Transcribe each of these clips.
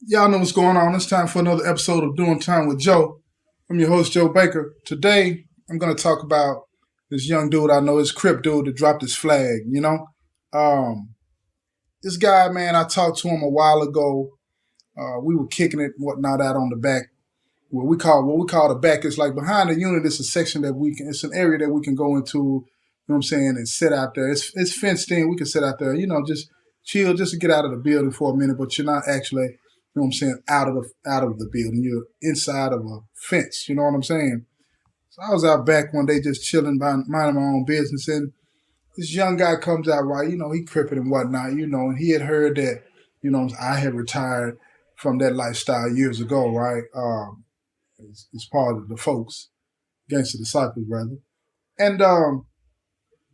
Y'all know what's going on. It's time for another episode of Doing Time with Joe. I'm your host, Joe Baker. Today, I'm going to talk about this young dude I know, this Crip dude that dropped his flag, Um, this guy, man, I talked to him a while ago. We were kicking it and whatnot out on the back. What we call the back is like behind the unit. It's a section that it's an area that we can go into, you know what I'm saying, and sit out there. It's fenced in. We can sit out there, just chill, just to get out of the building for a minute, but you're not actually, you know what I'm saying, out of the building. You're inside of a fence, you know what I'm saying? So I was out back one day just chilling, minding my own business, and this young guy comes out, right, he crippin' and whatnot, and he had heard that, I had retired from that lifestyle years ago, right? As part of the folks, Gangster Disciples, rather. And,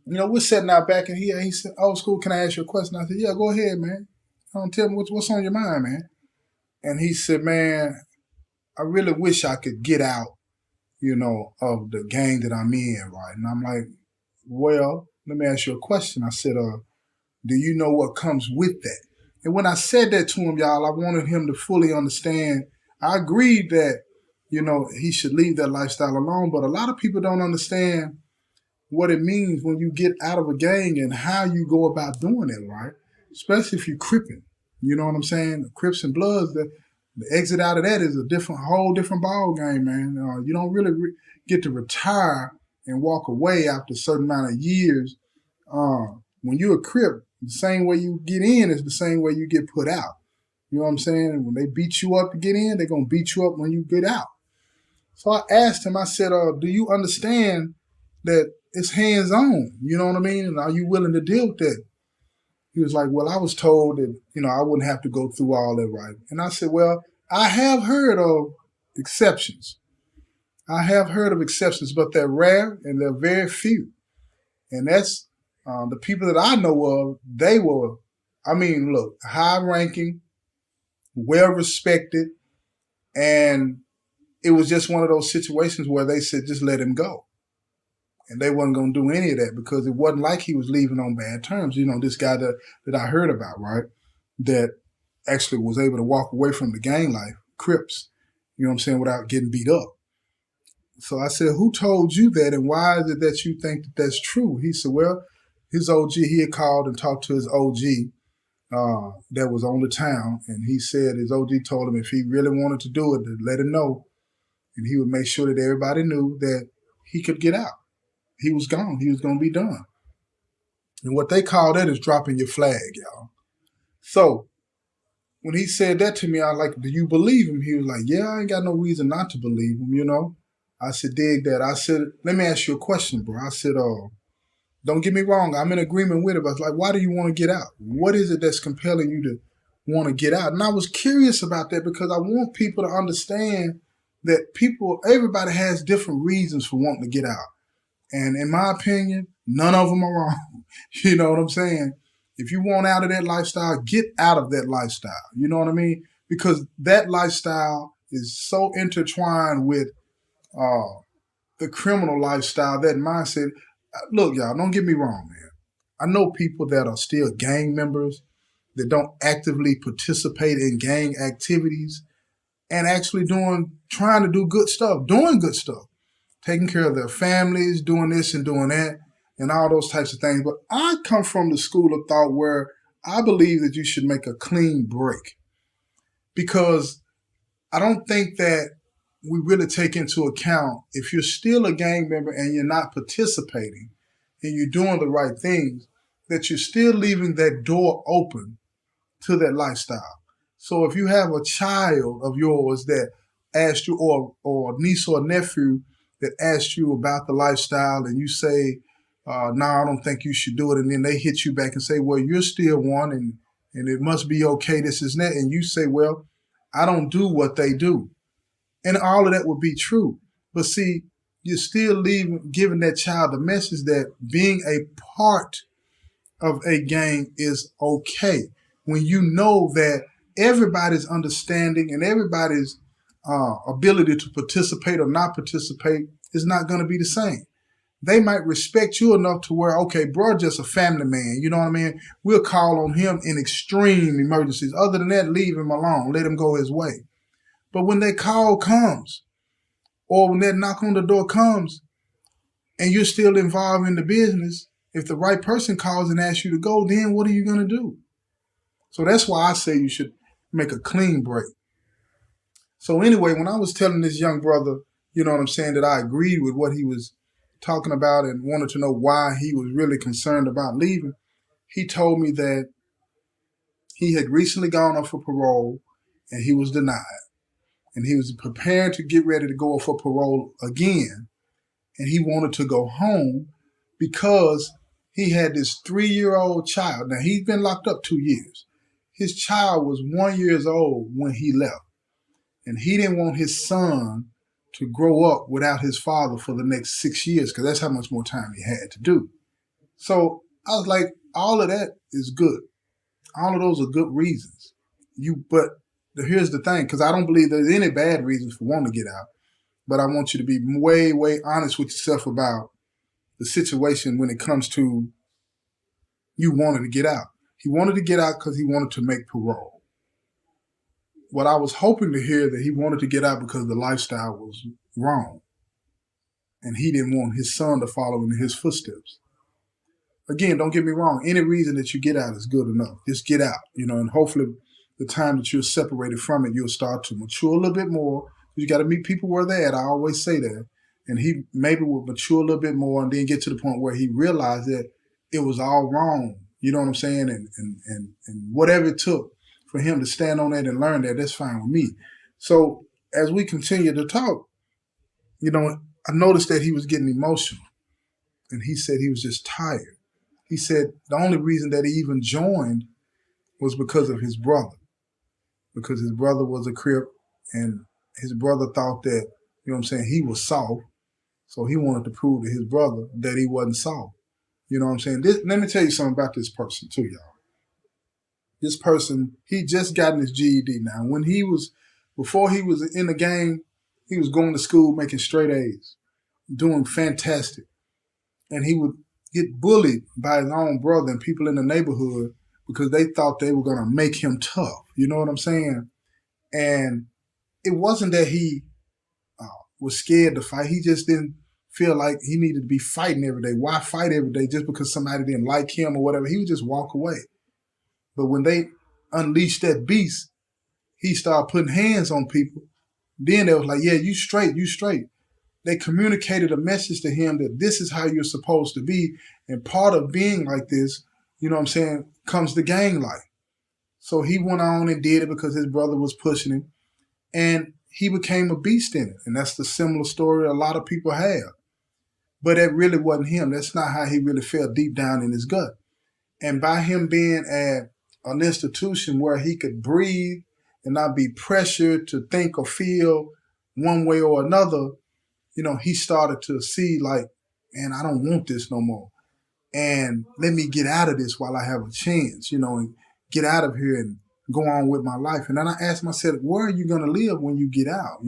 we're sitting out back, and he said, "Old school, can I ask you a question?" I said, "Yeah, go ahead, man. Tell me what's on your mind, man." And he said, "Man, I really wish I could get out, of the gang that I'm in, right?" And I'm like, "Well, let me ask you a question." I said, "Do you know what comes with that?" And when I said that to him, y'all, I wanted him to fully understand. I agreed that, he should leave that lifestyle alone, but a lot of people don't understand what it means when you get out of a gang and how you go about doing it, right? Especially if you're cripping. You know what I'm saying? The Crips and Bloods, the exit out of that is whole different ball game, man. You don't really get to retire and walk away after a certain amount of years. When you're a Crip, the same way you get in is the same way you get put out. You know what I'm saying? When they beat you up to get in, they're going to beat you up when you get out. So I asked him, I said, do you understand that it's hands on? You know what I mean? And are you willing to deal with that? He was like, "Well, I was told that, I wouldn't have to go through all that, right?" And I said, "Well, I have heard of exceptions. I have heard of exceptions, but they're rare and they're very few. And that's the people that I know of, they were, look, high ranking, well respected, and it was just one of those situations where they said, just let him go. And they wasn't going to do any of that because it wasn't like he was leaving on bad terms. This guy that I heard about, right, that actually was able to walk away from the gang life, Crips, you know what I'm saying, without getting beat up. So I said, "Who told you that, and why is it that you think that that's true?" He said, "Well, his OG, he had called and talked to his OG that was on the town, and he said his OG told him if he really wanted to do it, to let him know, and he would make sure that everybody knew that he could get out. He was gone. He was going to be done." And what they call that is dropping your flag, y'all. So when he said that to me, I was like, "Do you believe him?" He was like, "Yeah, I ain't got no reason not to believe him. I said, "Dig that." I said, "Let me ask you a question, bro." I said, don't get me wrong, I'm in agreement with it, but I was like, why do you want to get out? What is it that's compelling you to want to get out? And I was curious about that because I want people to understand that everybody has different reasons for wanting to get out. And in my opinion, none of them are wrong. You know what I'm saying? If you want out of that lifestyle, get out of that lifestyle. You know what I mean? Because that lifestyle is so intertwined with the criminal lifestyle, that mindset. Look, y'all, don't get me wrong, man. I know people that are still gang members that don't actively participate in gang activities and actually trying to do good stuff, doing good stuff, taking care of their families, doing this and doing that, and all those types of things. But I come from the school of thought where I believe that you should make a clean break because I don't think that we really take into account if you're still a gang member and you're not participating and you're doing the right things, that you're still leaving that door open to that lifestyle. So if you have a child of yours that asked you, or a niece or a nephew that asked you about the lifestyle, and you say, "No, I don't think you should do it," and then they hit you back and say, "Well, you're still one, and it must be okay, this is that," and you say, "Well, I don't do what they do," and all of that would be true. But see, you're still giving that child the message that being a part of a gang is okay. When you know that everybody's understanding and everybody's ability to participate or not participate is not going to be the same. they might respect you enough to where, okay, bro, just a family man. You know what I mean? We'll call on him in extreme emergencies. Other than that, leave him alone. Let him go his way. But when that call comes, or when that knock on the door comes, and you're still involved in the business, if the right person calls and asks you to go, then what are you going to do? So that's why I say you should make a clean break. So anyway, when I was telling this young brother, you know what I'm saying, that I agreed with what he was talking about and wanted to know why he was really concerned about leaving, he told me that he had recently gone up for parole and he was denied. And he was preparing to get ready to go up for parole again. And he wanted to go home because he had this 3-year-old child. Now, he's been locked up 2 years. His child was 1 year old when he left. And he didn't want his son to grow up without his father for the next 6 years because that's how much more time he had to do. So I was like, all of that is good. All of those are good reasons. But here's the thing, because I don't believe there's any bad reasons for wanting to get out. But I want you to be way, way honest with yourself about the situation when it comes to you wanting to get out. He wanted to get out because he wanted to make parole. What I was hoping to hear that he wanted to get out because the lifestyle was wrong. And he didn't want his son to follow in his footsteps. Again, don't get me wrong. Any reason that you get out is good enough. Just get out, and hopefully the time that you're separated from it, you'll start to mature a little bit more. You got to meet people where they're at. I always say that. And he maybe would mature a little bit more and then get to the point where he realized that it was all wrong. You know what I'm saying? And whatever it took for him to stand on that and learn that, that's fine with me. So as we continue to talk, I noticed that he was getting emotional. And he said he was just tired. He said the only reason that he even joined was because of his brother. Because his brother was a Crip and his brother thought that, he was soft. So he wanted to prove to his brother that he wasn't soft. You know what I'm saying? Let me tell you something about this person too, y'all. This person, he just gotten his GED now. Before he was in the game, he was going to school making straight A's, doing fantastic. And he would get bullied by his own brother and people in the neighborhood because they thought they were going to make him tough. You know what I'm saying? And it wasn't that he was scared to fight. He just didn't feel like he needed to be fighting every day. Why fight every day just because somebody didn't like him or whatever? He would just walk away. But when they unleashed that beast, he started putting hands on people. Then they was like, yeah, you straight. They communicated a message to him that this is how you're supposed to be. And part of being like this, comes the gang life. So he went on and did it because his brother was pushing him. And he became a beast in it. And that's the similar story a lot of people have. But that really wasn't him. That's not how he really felt deep down in his gut. And by him being at an institution where he could breathe and not be pressured to think or feel one way or another, he started to see like, man, I don't want this no more. And let me get out of this while I have a chance, and get out of here and go on with my life. And then I asked myself, where are you going to live when you get out?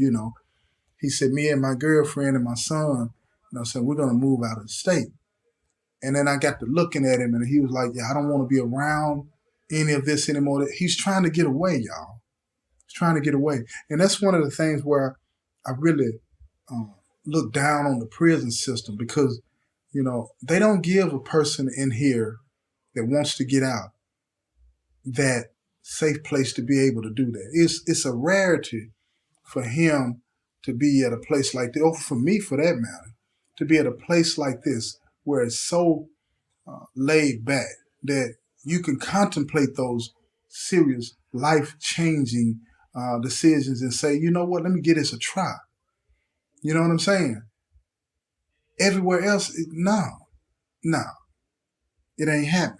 He said, me and my girlfriend and my son, said, we're going to move out of the state. And then I got to looking at him and he was like, yeah, I don't want to be around any of this anymore. He's trying to get away, y'all. He's trying to get away. And that's one of the things where I really look down on the prison system because, they don't give a person in here that wants to get out that safe place to be able to do that. It's a rarity for him to be at a place like this, or for me for that matter, to be at a place like this where it's so laid back that you can contemplate those serious life-changing decisions and say, you know what, let me give this a try. You know what I'm saying? Everywhere else, no, it ain't happening,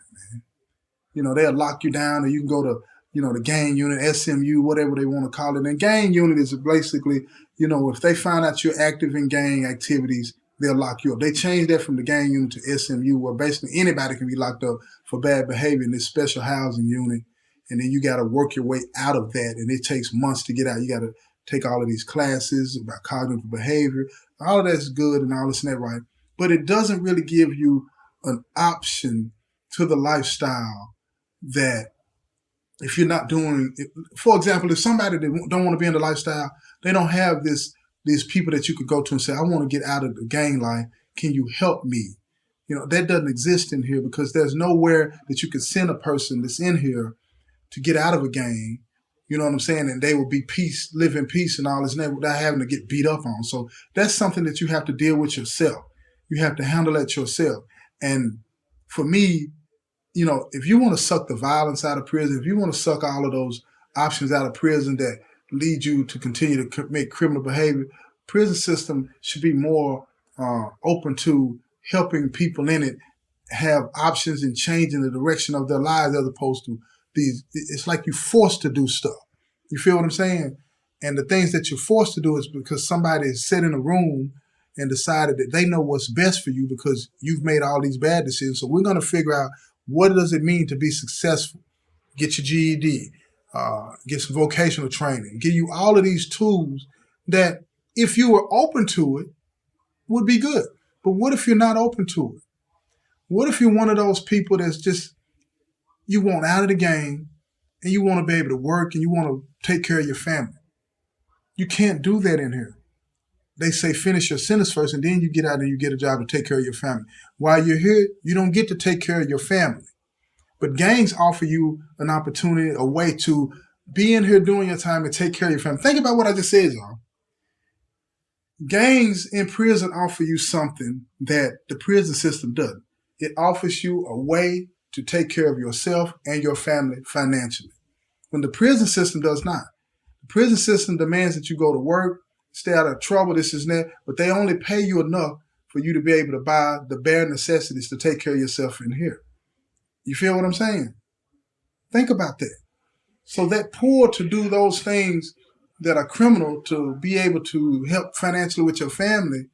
man. They'll lock you down or you can go to, the gang unit, SMU, whatever they want to call it. And gang unit is basically, if they find out you're active in gang activities, they'll lock you up. They changed that from the gang unit to SMU, where basically anybody can be locked up for bad behavior in this special housing unit. And then you got to work your way out of that. And it takes months to get out. You got to take all of these classes about cognitive behavior. All of that's good and all this and that, right? but it doesn't really give you an option to the lifestyle that if you're not doing it. For example, if somebody that don't want to be in the lifestyle, they don't have these people that you could go to and say, I want to get out of the gang life. Can you help me? That doesn't exist in here because there's nowhere that you can send a person that's in here to get out of a gang. You know what I'm saying? And they will be peace, live in peace and all this without having to get beat up on. So that's something that you have to deal with yourself. You have to handle that yourself. And for me, if you want to suck the violence out of prison, if you want to suck all of those options out of prison that lead you to continue to commit criminal behavior, prison system should be more open to helping people in it have options and changing the direction of their lives as opposed to these. It's like you're forced to do stuff. You feel what I'm saying? And the things that you're forced to do is because somebody is sat in a room and decided that they know what's best for you because you've made all these bad decisions. So we're going to figure out what does it mean to be successful. Get your GED, get some vocational training, give you all of these tools that if you were open to it would be good. But what if you're not open to it? What if you're one of those people that's just, you want out of the game and you want to be able to work and you want to take care of your family? You can't do that in here. They say finish your sentence first and then you get out and you get a job to take care of your family. While you're here, you don't get to take care of your family. But gangs offer you an opportunity, a way to be in here doing your time and take care of your family. Think about what I just said, y'all. Gangs in prison offer you something that the prison system doesn't. It offers you a way to take care of yourself and your family financially, when the prison system does not. The prison system demands that you go to work, stay out of trouble, this is that, but they only pay you enough for you to be able to buy the bare necessities to take care of yourself in here. You feel what I'm saying? Think about that. So that pull to do those things that are criminal to be able to help financially with your family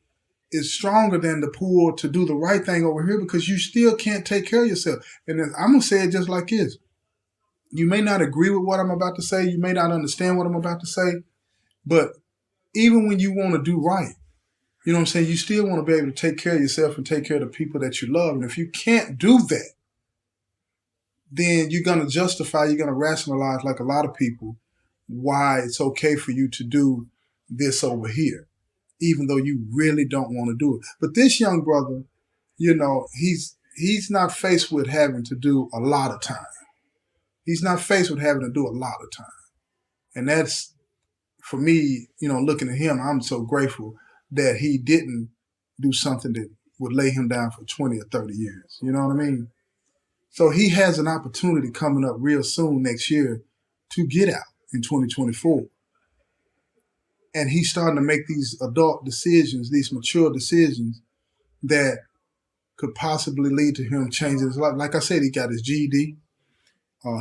is stronger than the pull to do the right thing over here because you still can't take care of yourself. And I'm going to say it just like this. You may not agree with what I'm about to say. You may not understand what I'm about to say. But even when you want to do right, you know what I'm saying, you still want to be able to take care of yourself and take care of the people that you love. And if you can't do that, then you're going to justify, you're going to rationalize, like a lot of people, why it's okay for you to do this over here, even though you really don't want to do it. But this young brother, he's not faced with having to do a lot of time. He's not faced with having to do a lot of time. And that's, for me, looking at him, I'm so grateful that he didn't do something that would lay him down for 20 or 30 years. You know what I mean? So he has an opportunity coming up real soon next year to get out in 2024. And he's starting to make these adult decisions, these mature decisions that could possibly lead to him changing his life. Like I said, he got his GED.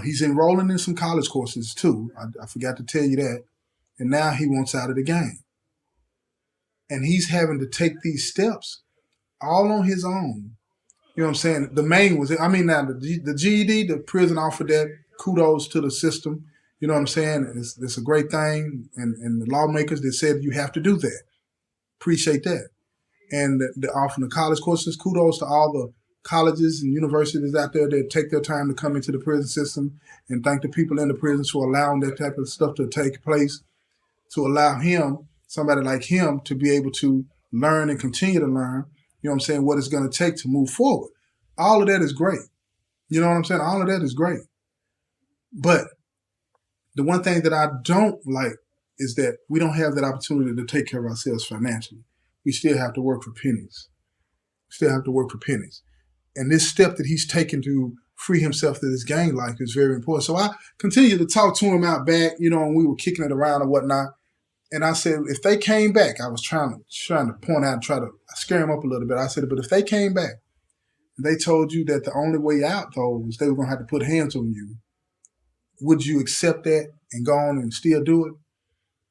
He's enrolling in some college courses too. I forgot to tell you that. And now he wants out of the game. And he's having to take these steps all on his own. You know what I'm saying? The main was, now the GED, the prison offered that. Kudos to the system. You know what I'm saying? It's a great thing. And the lawmakers that said you have to do that. Appreciate that. And they're offering the college courses. Kudos to all the colleges and universities out there that take their time to come into the prison system, and thank the people in the prisons for allowing that type of stuff to take place, to allow him, somebody like him, to be able to learn and continue to learn, you know what I'm saying, what it's going to take to move forward. All of that is great. You know what I'm saying? All of that is great. But the one thing that I don't like is that we don't have that opportunity to take care of ourselves financially. We still have to work for pennies. And this step that he's taken to free himself to this gang life is very important. So I continued to talk to him out back, and we were kicking it around and whatnot. And I said, if they came back, I was trying to point out and try to scare him up a little bit. I said, but if they came back, they told you that the only way out, though, was they were going to have to put hands on you, would you accept that and go on and still do it?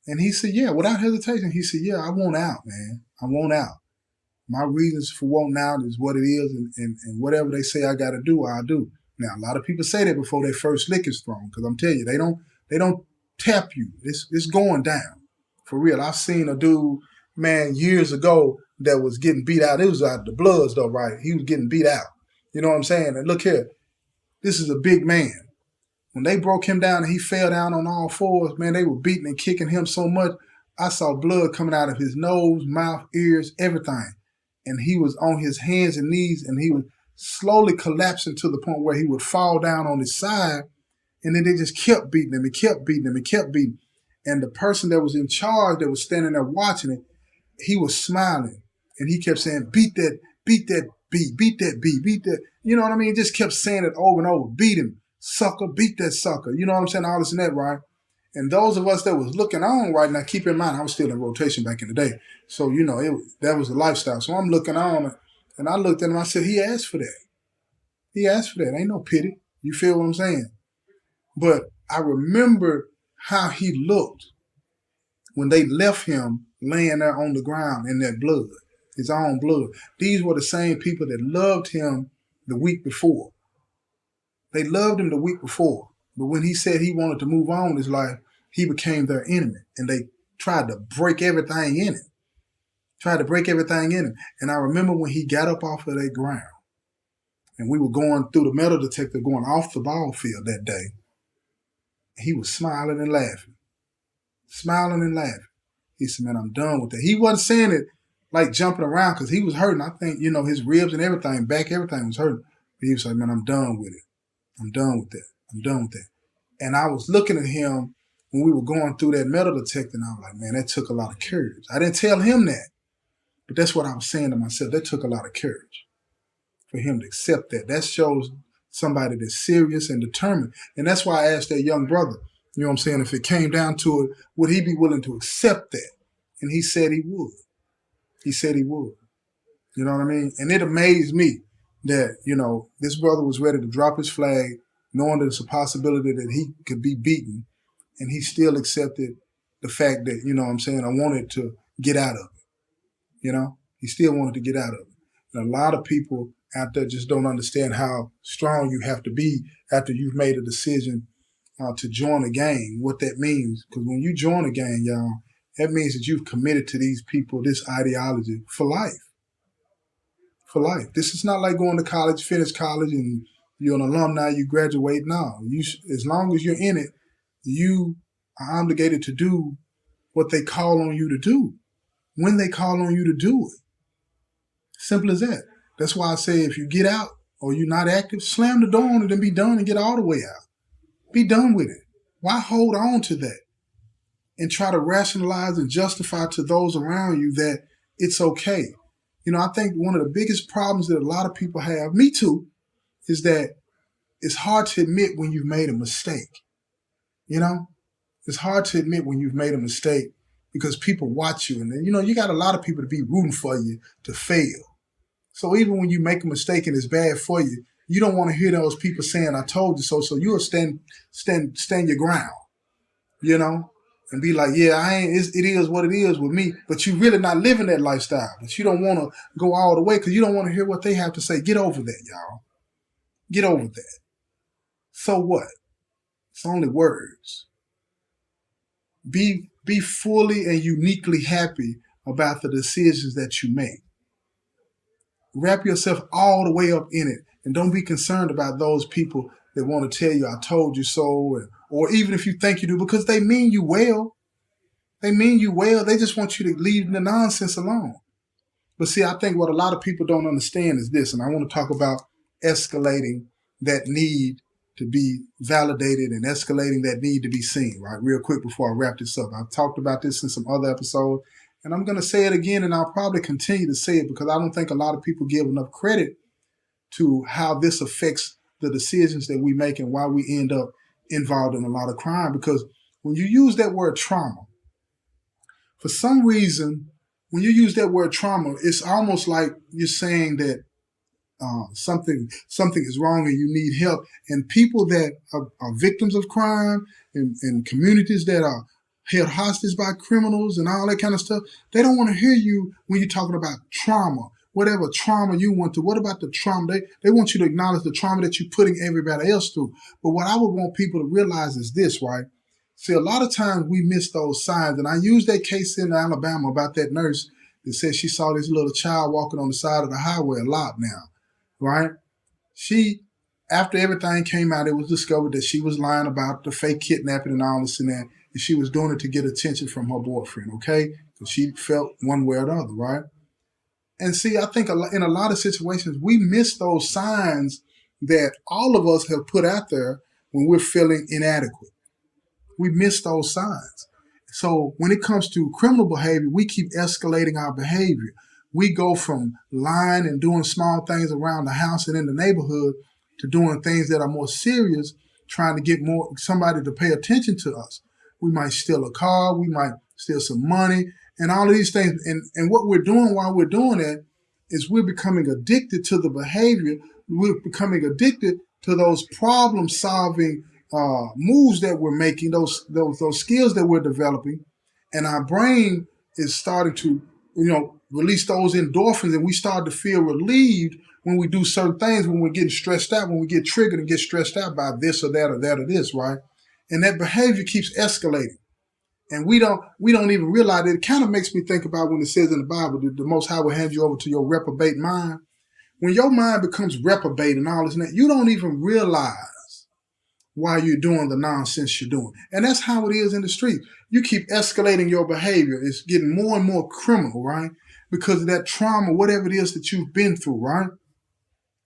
And he said, yeah, without hesitation. He said, yeah, I want out, man. I want out. My reasons for wanting out is what it is, and whatever they say I got to do, I'll do. Now, a lot of people say that before their first lick is thrown, because I'm telling you, they don't tap you. It's going down. For real. I've seen a dude, man years ago that was getting beat out. It was out of the Bloods though, right? He was getting beat out. You know what I'm saying? And look here, this is a big man. When they broke him down and he fell down on all fours, man, they were beating and kicking him so much. I saw blood coming out of his nose, mouth, ears, everything. And he was on his hands and knees and he was slowly collapsing to the point where he would fall down on his side. And then they just kept beating him and kept beating him and kept beating. And the person that was in charge that was standing there watching it, he was smiling. And he kept saying, beat that B, beat that B, beat that. You know what I mean? Just kept saying it over and over. Beat him, sucker, beat that sucker. You know what I'm saying? All this and that, right? And those of us that was looking on right now, keep in mind, I was still in rotation back in the day. So, you know, that was the lifestyle. So I'm looking on and I looked at him. I said, he asked for that. He asked for that. Ain't no pity. You feel what I'm saying? But I remember how he looked when they left him laying there on the ground in that blood, his own blood. These were the same people that loved him the week before. They loved him the week before. But when he said he wanted to move on in his life, he became their enemy. And they tried to break everything in him. And I remember when he got up off of that ground, and we were going through the metal detector going off the ball field that day, he was smiling and laughing. He said, man, I'm done with that. He wasn't saying it like jumping around because he was hurting. I think, you know, his ribs and everything, back, everything was hurting. But he was like, man, I'm done with it. I'm done with that. And I was looking at him when we were going through that metal detector, and I was like, man, that took a lot of courage. I didn't tell him that, but that's what I was saying to myself. That took a lot of courage for him to accept that. That shows somebody that's serious and determined. And that's why I asked that young brother, you know what I'm saying, if it came down to it, would he be willing to accept that? And he said he would. You know what I mean? And it amazed me that, you know, this brother was ready to drop his flag, knowing there's a possibility that he could be beaten, and he still accepted the fact that, you know what I'm saying, I wanted to get out of it. You know? He still wanted to get out of it. And a lot of people out there just don't understand how strong you have to be after you've made a decision to join a gang, what that means. Because when you join a gang, y'all, that means that you've committed to these people, this ideology for life. This is not like going to college, finish college, and you're an alumni, you graduate. No, as long as you're in it, you are obligated to do what they call on you to do, when they call on you to do it. Simple as that. That's why I say if you get out or you're not active, slam the door on it and be done and get all the way out. Be done with it. Why hold on to that and try to rationalize and justify to those around you that it's okay? You know, I think one of the biggest problems that a lot of people have, me too, is that it's hard to admit when you've made a mistake. You know, it's hard to admit when you've made a mistake because people watch you. And then, you know, you got a lot of people to be rooting for you to fail. So even when you make a mistake and it's bad for you, you don't want to hear those people saying, I told you so. So you'll stand your ground, you know, and be like, yeah, it is what it is with me. But you're really not living that lifestyle. But you don't want to go all the way because you don't want to hear what they have to say. Get over that, y'all. Get over that. So what? It's only words. Be fully and uniquely happy about the decisions that you make. Wrap yourself all the way up in it, and don't be concerned about those people that want to tell you, I told you so, or even if you think you do, because they mean you well. They just want you to leave the nonsense alone. But see, I think what a lot of people don't understand is this, and I want to talk about escalating that need to be validated and escalating that need to be seen, right? Real quick before I wrap this up. I've talked about this in some other episodes, and I'm going to say it again, and I'll probably continue to say it because I don't think a lot of people give enough credit to how this affects the decisions that we make and why we end up involved in a lot of crime. Because when you use that word trauma, for some reason, when you use that word trauma, it's almost like you're saying that something is wrong and you need help. And people that are victims of crime and communities that are held hostage by criminals and all that kind of stuff, they don't want to hear you when you're talking about trauma. Whatever trauma you went through, what about the trauma? They want you to acknowledge the trauma that you're putting everybody else through. But what I would want people to realize is this, right? See, a lot of times we miss those signs. And I used that case in Alabama about that nurse that said she saw this little child walking on the side of the highway a lot now, right? She, after everything came out, it was discovered that she was lying about the fake kidnapping and all this and that. And she was doing it to get attention from her boyfriend, okay? Because she felt one way or the other, right? And see, I think in a lot of situations, we miss those signs that all of us have put out there when we're feeling inadequate. We miss those signs. So when it comes to criminal behavior, we keep escalating our behavior. We go from lying and doing small things around the house and in the neighborhood to doing things that are more serious, trying to get somebody to pay attention to us. We might steal a car, we might steal some money, and all of these things. And what we're doing while we're doing that is we're becoming addicted to the behavior. We're becoming addicted to those problem-solving moves that we're making, those skills that we're developing, and our brain is starting to, release those endorphins, and we start to feel relieved when we do certain things, when we're getting stressed out, when we get triggered and get stressed out by this or that or that or this, right? And that behavior keeps escalating. And we don't even realize it. It kind of makes me think about when it says in the Bible that the Most High will hand you over to your reprobate mind. When your mind becomes reprobate and all this and that, you don't even realize why you're doing the nonsense you're doing. And that's how it is in the street. You keep escalating your behavior. It's getting more and more criminal, right? Because of that trauma, whatever it is that you've been through, right?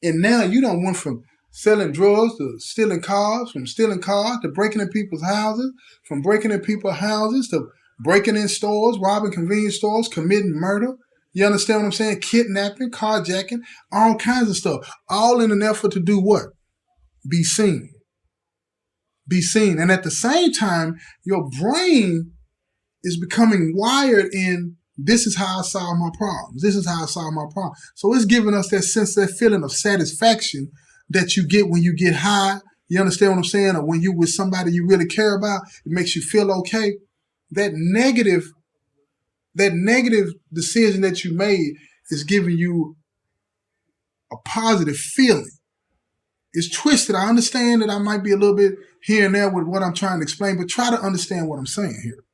And now you don't went from selling drugs to stealing cars, from stealing cars to breaking in people's houses, from breaking in people's houses to breaking in stores, robbing convenience stores, committing murder. You understand what I'm saying? Kidnapping, carjacking, all kinds of stuff. All in an effort to do what? Be seen. Be seen. And at the same time, your brain is becoming wired in, this is how I solve my problems. This is how I solve my problem. So it's giving us that sense, that feeling of satisfaction that you get when you get high. You understand what I'm saying? Or when you're with somebody you really care about, it makes you feel okay. That negative decision that you made is giving you a positive feeling. It's twisted. I understand that I might be a little bit here and there with what I'm trying to explain, but try to understand what I'm saying here.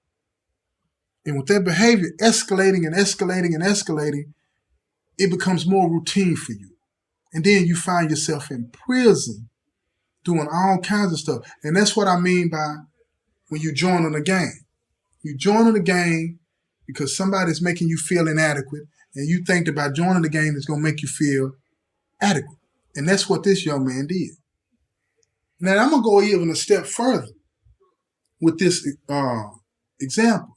And with that behavior escalating and escalating and escalating, it becomes more routine for you. And then you find yourself in prison doing all kinds of stuff. And that's what I mean by when you join in a gang. You join in a gang because somebody's making you feel inadequate, and you think that by joining the gang it's going to make you feel adequate. And that's what this young man did. Now, I'm going to go even a step further with this example.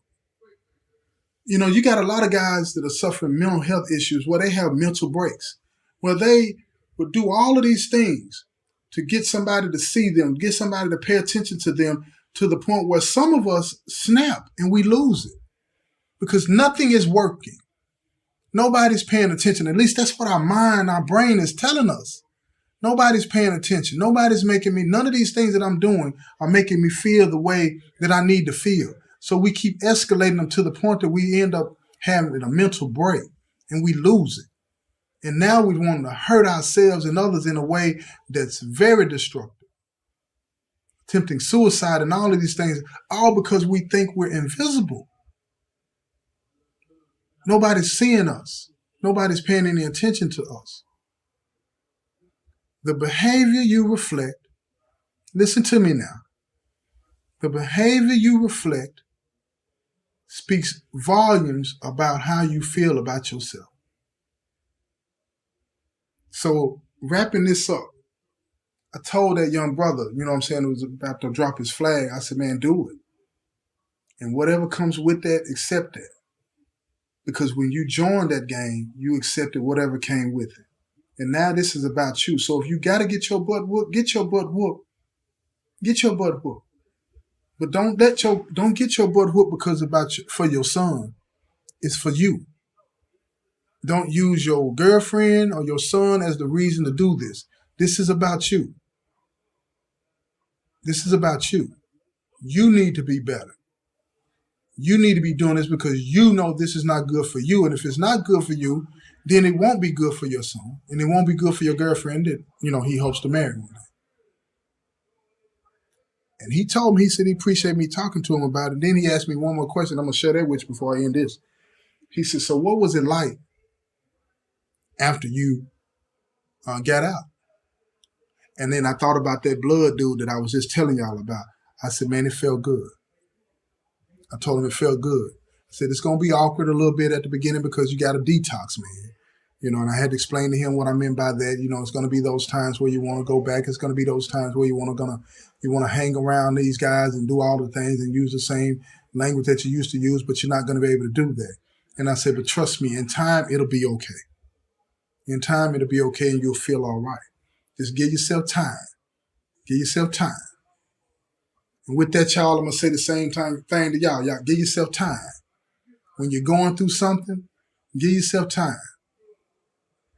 You got a lot of guys that are suffering mental health issues where they have mental breaks, where they would do all of these things to get somebody to see them, get somebody to pay attention to them, to the point where some of us snap and we lose it because nothing is working. Nobody's paying attention. At least that's what our brain is telling us. Nobody's paying attention. Nobody's making me, none of these things that I'm doing are making me feel the way that I need to feel. So we keep escalating them to the point that we end up having a mental break and we lose it. And now we want to hurt ourselves and others in a way that's very destructive. Attempting suicide and all of these things, all because we think we're invisible. Nobody's seeing us. Nobody's paying any attention to us. The behavior you reflect, listen to me now. The behavior you reflect speaks volumes about how you feel about yourself. So wrapping this up, I told that young brother, who was about to drop his flag, I said, man, do it. And whatever comes with that, accept that. Because when you joined that gang, you accepted whatever came with it. And now this is about you. So if you got to get your butt whooped, get your butt whooped. Get your butt whooped. But don't get your butt whooped because for your son. It's for you. Don't use your girlfriend or your son as the reason to do this. This is about you. This is about you. You need to be better. You need to be doing this because you know this is not good for you. And if it's not good for you, then it won't be good for your son. And it won't be good for your girlfriend that, he hopes to marry one day. And he told me, he said he appreciated me talking to him about it. Then he asked me one more question. I'm going to share that with you before I end this. He said, so what was it like after you got out? And then I thought about that blood dude that I was just telling y'all about. I said, man, it felt good. I told him it felt good. I said, it's going to be awkward a little bit at the beginning because you got to detox, man. You know, and I had to explain to him what I meant by that. You know, it's going to be those times where you want to go back. It's going to be those times where you want to hang around these guys and do all the things and use the same language that you used to use, but you're not going to be able to do that. And I said, but trust me, in time, it'll be okay. In time, it'll be okay and you'll feel all right. Just give yourself time. Give yourself time. And with that, y'all, I'm going to say the same thing to y'all. Y'all, give yourself time. When you're going through something, give yourself time.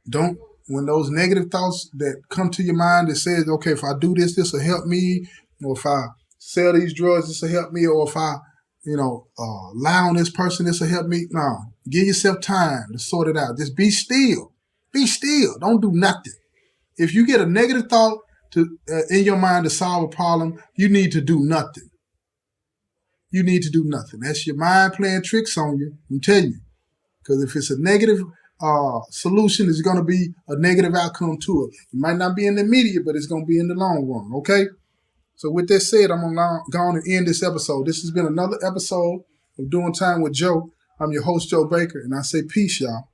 Don't, when those negative thoughts that come to your mind that says, okay, if I do this, this will help me, or if I sell these drugs, this will help me, or if I, lie on this person, this will help me. No, give yourself time to sort it out. Just be still. Be still. Don't do nothing. If you get a negative thought in your mind to solve a problem, you need to do nothing. You need to do nothing. That's your mind playing tricks on you. I'm telling you. Because if it's a negative solution, it's going to be a negative outcome to it. It might not be in the immediate, but it's going to be in the long run, okay? So with that said, I'm going to go on and end this episode. This has been another episode of Doing Time with Joe. I'm your host, Joe Baker, and I say peace, y'all.